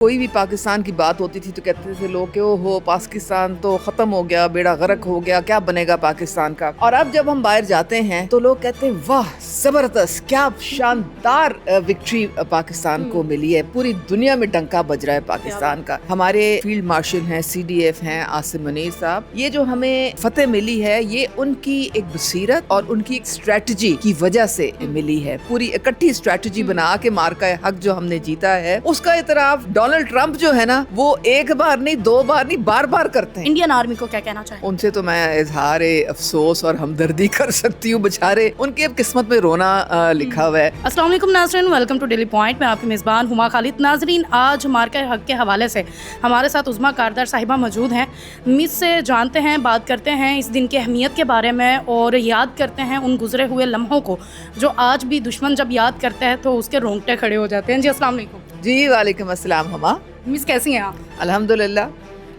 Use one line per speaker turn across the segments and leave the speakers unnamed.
कोई भी पाकिस्तान की बात होती थी तो कहते थे लोग कि ओहो पाकिस्तान तो ख़त्म हो गया, बेड़ा गर्क हो गया, क्या बनेगा पाकिस्तान का। और अब जब हम बाहर जाते हैं तो लोग कहते हैं वाह ज़बरदस्त, क्या शानदार विक्ट्री पाकिस्तान को मिली है, पूरी दुनिया में डंका बज रहा है पाकिस्तान का। हमारे फील्ड मार्शल हैं, CDF हैं आसिम मुनीर साहब, ये जो हमें फतेह मिली है ये उनकी एक बसीरत और उनकी एक स्ट्रेटजी की वजह से मिली है। पूरी इकट्ठी स्ट्रेटजी बना के मार्का हक जो हमने जीता है उसका इतराफ डोनाल्ड ट्रंप जो है ना वो एक बार नहीं, दो बार नहीं, बार बार करते हैं।
इंडियन आर्मी को क्या कहना चाहिए?
उनसे तो मैं इजहार अफसोस और हमदर्दी कर सकती हूँ, बेचारे उनके अब किस्मत में रोना लिखा हुआ है।
अस्सलाम वालेकुम नाज़रीन, वेलकम टू डेली पॉइंट में आपकी मेज़बान हुमा खालिद। नाज़रीन, आज मार्का हक के हवाले से हमारे साथ उज़मा कारदार साहिबा मौजूद हैं। मिस से जानते हैं, बात करते हैं इस दिन की अहमियत के बारे में और याद करते हैं उन गुजरे हुए लम्हों को जो आज भी दुश्मन जब याद करता है तो उसके रोंगटे खड़े हो जाते हैं। जी अस्सलाम वालेकुम।
जी वालेकुम अस्सलाम हुमा।
मिस कैसी हैं आप?
अल्हम्दुलिल्लाह।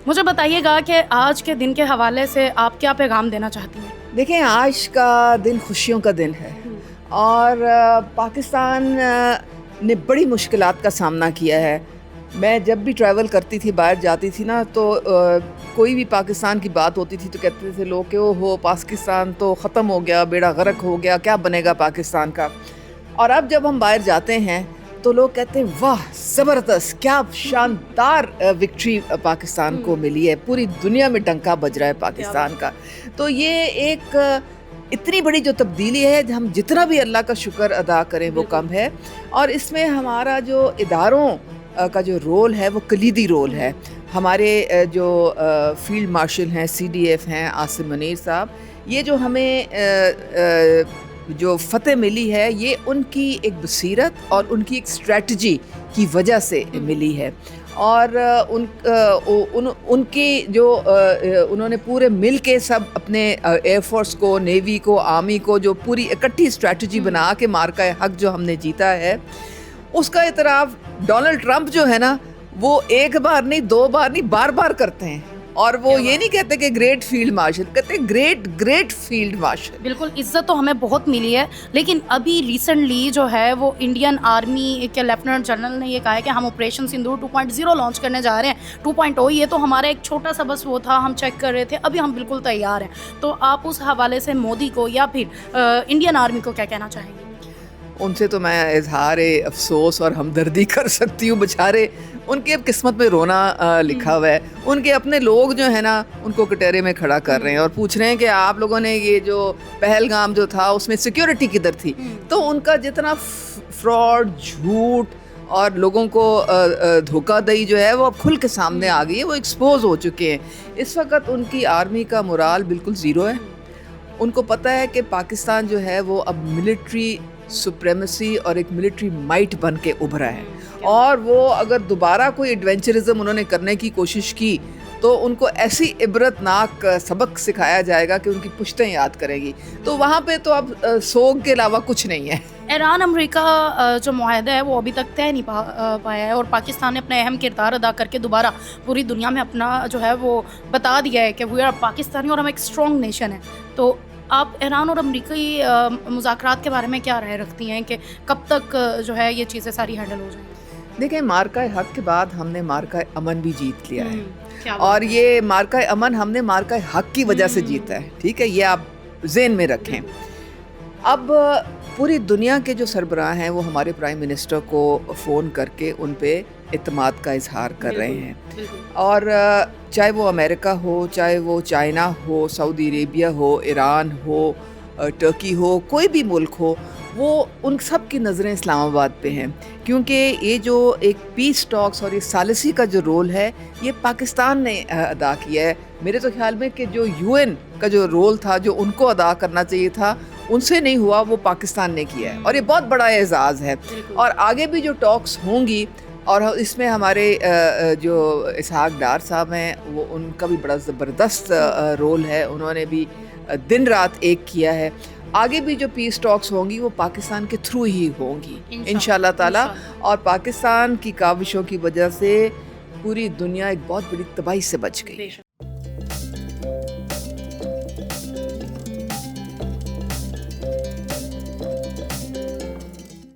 मुझे बताइएगा कि आज के दिन के हवाले से आप क्या पैगाम देना चाहती हैं?
देखें, आज का दिन खुशियों का दिन है और पाकिस्तान ने बड़ी मुश्किलात का सामना किया है। मैं जब भी ट्रैवल करती थी, बाहर जाती थी ना, तो कोई भी पाकिस्तान की बात होती थी तो कहते थे लोग कि ओहो पाकिस्तान तो ख़त्म हो गया, बेड़ा गर्क हो गया, क्या बनेगा पाकिस्तान का। और अब जब हम बाहर जाते हैं तो लोग कहते हैं वाह ज़बरदस्त, क्या शानदार विक्ट्री पाकिस्तान को मिली है, पूरी दुनिया में डंका बज रहा है पाकिस्तान का। तो ये एक इतनी बड़ी जो तब्दीली है, हम जितना भी अल्लाह का शुक्र अदा करें वो कम है। और इसमें हमारा जो इदारों का जो रोल है वो कलीदी रोल है। हमारे जो फील्ड मार्शल हैं, CDF हैं आसिम मुनीर साहब, ये जो हमें जो फतेह मिली है ये उनकी एक बसीरत और उनकी एक स्ट्रेटजी की वजह से मिली है। और उनकी जो उन्होंने पूरे मिल के सब अपने एयरफोर्स को, नेवी को, आर्मी को जो पूरी इकट्ठी स्ट्रेटजी बना के मार्का हक जो हमने जीता है उसका इतराफ डोनाल्ड ट्रंप जो है ना वो एक बार नहीं, दो बार नहीं, बार बार करते हैं। और वो ये नहीं कहते कि ग्रेट फील्ड मार्शल, कहते ग्रेट फील्ड मार्शल।
बिल्कुल, इज्जत तो हमें बहुत मिली है, लेकिन अभी रिसेंटली जो है वो इंडियन आर्मी के लेफ्टिनेंट जनरल ने ये कहा है कि हम ऑपरेशन सिंदूर 2.0 लॉन्च करने जा रहे हैं। 2.0 ये तो हमारा एक छोटा सा बस वो था, हम चेक कर रहे थे, अभी हम बिल्कुल तैयार हैं। तो आप उस हवाले से मोदी को या फिर इंडियन आर्मी को क्या कहना चाहेंगे?
उनसे तो मैं इजहार अफसोस और हमदर्दी कर सकती हूँ, बेचारे उनके अब किस्मत में रोना लिखा हुआ है। उनके अपने लोग जो है ना उनको कटहरे में खड़ा कर रहे हैं और पूछ रहे हैं कि आप लोगों ने ये जो पहलगाम जो था उसमें सिक्योरिटी किधर थी। तो उनका जितना फ्रॉड, झूठ और लोगों को धोखाधड़ी जो है वो अब खुल के सामने आ गई है, वो एक्सपोज हो चुके हैं। इस वक्त उनकी आर्मी का मोराल बिल्कुल ज़ीरो है। उनको पता है कि पाकिस्तान जो है वो अब मिलिट्री सुप्रेमेसी और एक मिलिट्री माइट बन के उभरा है। और वो अगर दोबारा कोई एडवेंचरिज्म उन्होंने करने की कोशिश की तो उनको ऐसी इबरतनाक सबक सिखाया जाएगा कि उनकी पुश्तें याद करेगी। तो वहाँ पे तो अब सोग के अलावा कुछ नहीं है।
ईरान अमेरिका जो मुआहदा है वो अभी तक तय नहीं पाया है और पाकिस्तान ने अपना अहम किरदार अदा करके दोबारा पूरी दुनिया में अपना जो है वो बता दिया है कि वी आर पाकिस्तानी और हम एक स्ट्रॉन्ग नेशन है। तो आप ईरान और अमेरिकी मुज़ाकरात के बारे में क्या राय रखती हैं कि कब तक जो है ये चीज़ें सारी हैंडल हो जाएंगी?
देखें, मार्का हक के बाद हमने मार्का अमन भी जीत लिया है और ये मार्का अमन हमने मार्का हक की वजह से जीता है। ठीक है, ये आप ज़हन में रखें। अब पूरी दुनिया के जो सरबराह हैं वो हमारे प्राइम मिनिस्टर को फ़ोन करके उन पे इत्मीनान का इजहार कर रहे हैं। और चाहे वो अमेरिका हो, चाहे वो चाइना हो, सऊदी अरेबिया हो, ईरान हो, टर्की हो, कोई भी मुल्क हो, वो उन सब की नज़रें इस्लामाबाद पे हैं। क्योंकि ये जो एक पीस टॉक्स और ये सालिसी का जो रोल है ये पाकिस्तान ने अदा किया है। मेरे तो ख्याल में कि जो UN का जो रोल था जो उनको अदा करना चाहिए था उनसे नहीं हुआ, वो पाकिस्तान ने किया है और ये बहुत बड़ा एजाज़ है। और आगे भी जो टॉक्स होंगी और इसमें हमारे जो इसहाक डार साहब हैं वो उनका भी बड़ा ज़बरदस्त रोल है, उन्होंने भी दिन रात एक किया है। आगे भी जो पीस टॉक्स होंगी वो पाकिस्तान के थ्रू ही होंगी इंशाल्लाह ताला। और पाकिस्तान की काविशों की वजह से पूरी दुनिया एक बहुत बड़ी तबाही से बच गई।